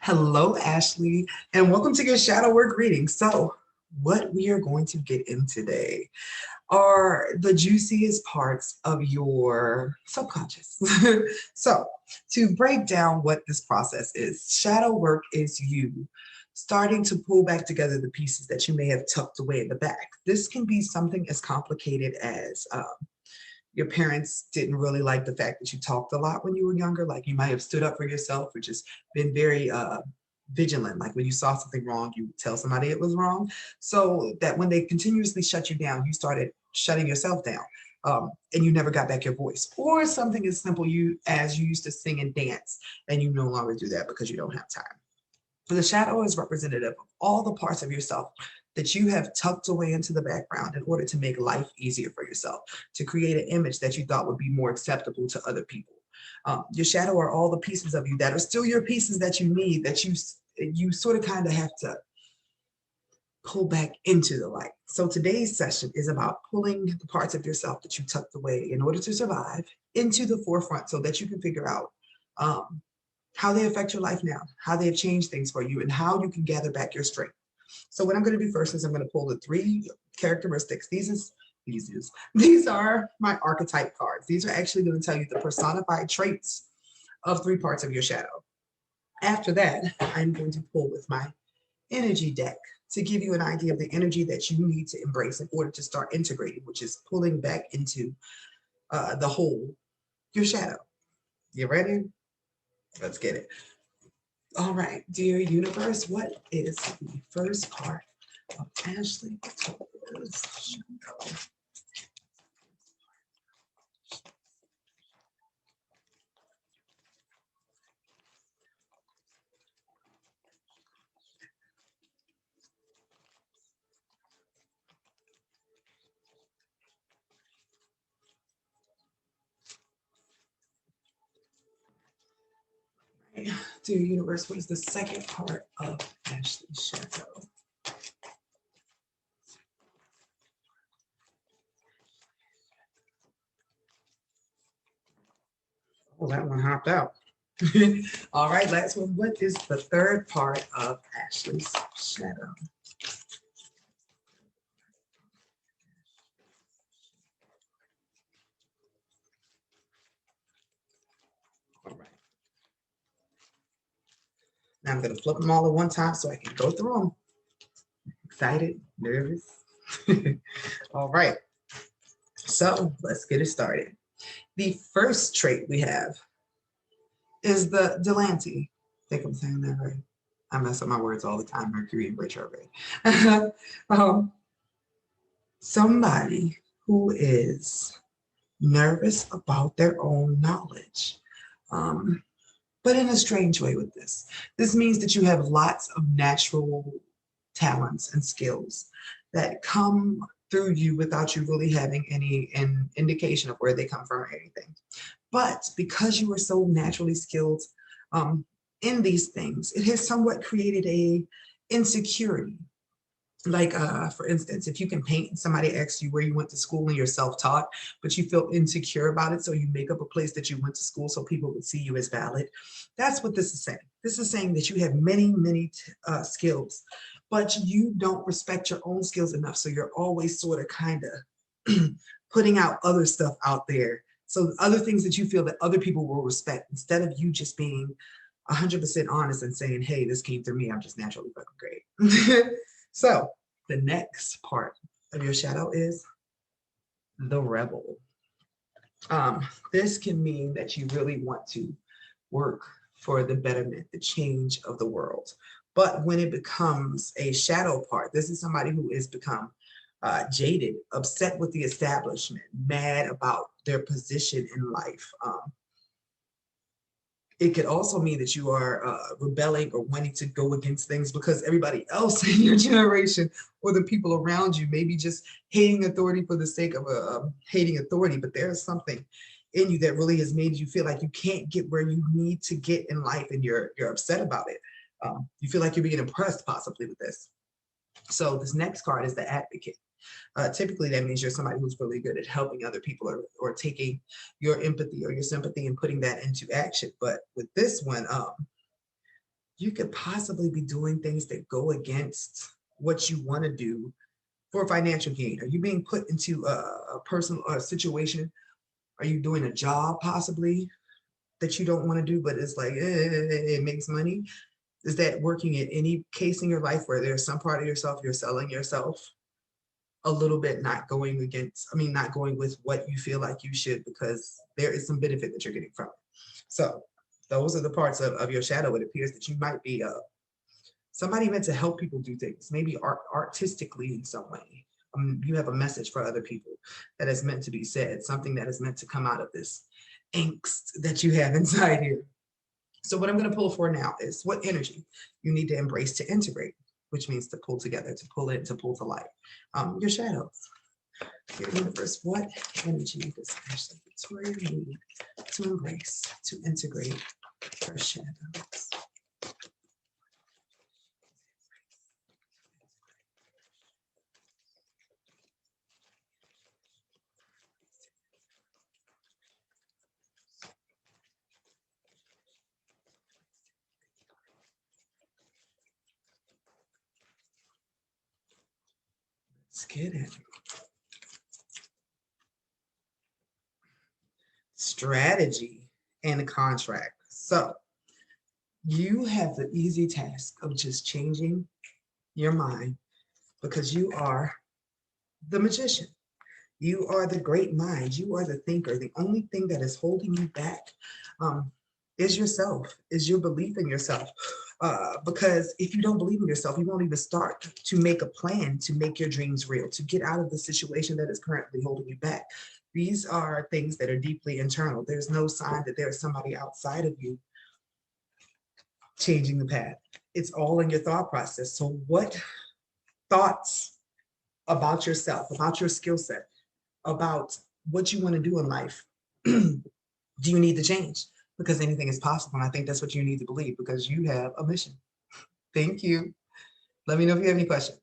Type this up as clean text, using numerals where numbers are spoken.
Hello, Ashley, and welcome to your shadow work reading. So, what we are going to get in today are the juiciest parts of your subconscious. So, to break down what this process is, shadow work is you starting to pull back together the pieces that you may have tucked away in the back. This can be something as complicated as your parents didn't really like the fact that you talked a lot when you were younger. Like you might have stood up for yourself or just been very vigilant. Like when you saw something wrong, you would tell somebody it was wrong. So that when they continuously shut you down, you started shutting yourself down. And you never got back your voice. Or something as simple as you used to sing and dance, and you no longer do that because you don't have time. The shadow is representative of all the parts of yourself that you have tucked away into the background in order to make life easier for yourself, to create an image that you thought would be more acceptable to other people. Your shadow are all the pieces of you that are still your pieces that you need, that you sort of kind of have to pull back into the light. So today's session is about pulling the parts of yourself that you tucked away in order to survive into the forefront so that you can figure out um, how they affect your life now, how they have changed things for you, and how you can gather back your strength. So what I'm going to do first is I'm going to pull the three characteristics. These are my archetype cards. These are actually going to tell you the personified traits of three parts of your shadow. After that, I'm going to pull with my energy deck to give you an idea of the energy that you need to embrace in order to start integrating, which is pulling back into the whole, your shadow. You ready? Let's get it. All right, dear universe, what is the first part of Ashley Toler's shadow? Right. Dear universe, what is the second part of Ashley's shadow? Oh, that one hopped out. All right, last one. What is the third part of Ashley's shadow? All right. Now I'm going to flip them all at one time so I can go through them. Excited, nervous. All right. So let's get it started. The first trait we have is the Delante. I think I'm saying that right. I mess up my words all the time, Mercury in retrograde. um, Somebody who is nervous about their own knowledge. Um, but in a strange way with this. This means that you have lots of natural talents and skills that come through you without you really having any indication of where they come from or anything. But because you are so naturally skilled um, in these things, it has somewhat created a insecurity. Like, for instance, if you can paint and somebody asks you where you went to school and you're self-taught, but you feel insecure about it, so you make up a place that you went to school so people would see you as valid. That's what this is saying. This is saying that you have many skills, but you don't respect your own skills enough. So you're always sort of kind of putting out other stuff out there. So other things that you feel that other people will respect instead of you just being 100% honest and saying, hey, this came through me. I'm just naturally fucking great. So the next part of your shadow is the rebel. This can mean that you really want to work for the betterment, the change of the world. But when it becomes a shadow part, this is somebody who has become jaded, upset with the establishment, mad about their position in life. It could also mean that you are rebelling or wanting to go against things because everybody else in your generation or the people around you maybe just hating authority for the sake of hating authority, but there's something in you that really has made you feel like you can't get where you need to get in life, and you're upset about it. You feel like you're being oppressed possibly with this. So this next card is the advocate. Typically, that means you're somebody who's really good at helping other people, or taking your empathy or your sympathy and putting that into action. But with this one, you could possibly be doing things that go against what you want to do for financial gain. Are you being put into a personal situation? Are you doing a job possibly that you don't want to do, but it's like, it makes money? Is that working in any case in your life where there's some part of yourself you're selling yourself a little bit, not going against, I mean, not going with what you feel like you should, because there is some benefit that you're getting from it. So those are the parts of your shadow. It appears that you might be somebody meant to help people do things, maybe artistically in some way. You have a message for other people that is meant to be said, something that is meant to come out of this angst that you have inside here. So what I'm going to pull for now is what energy you need to embrace to integrate, which means to pull together, to pull in, to pull to light. Your shadows. Your universe, what energy does Ashley Victoria need to embrace, to integrate her shadows? Let's get it. Strategy and a contract. So you have the easy task of just changing your mind, because you are the magician. You are the great mind. You are the thinker. The only thing that is holding you back is yourself, is your belief in yourself. Because if you don't believe in yourself, you won't even start to make a plan to make your dreams real, to get out of the situation that is currently holding you back. These are things that are deeply internal. There's no sign that there's somebody outside of you changing the path. It's all in your thought process. So what thoughts about yourself, about your skill set, about what you want to do in life do you need to change? Because anything is possible. And I think that's what you need to believe, because you have a mission. Thank you. Let me know if you have any questions.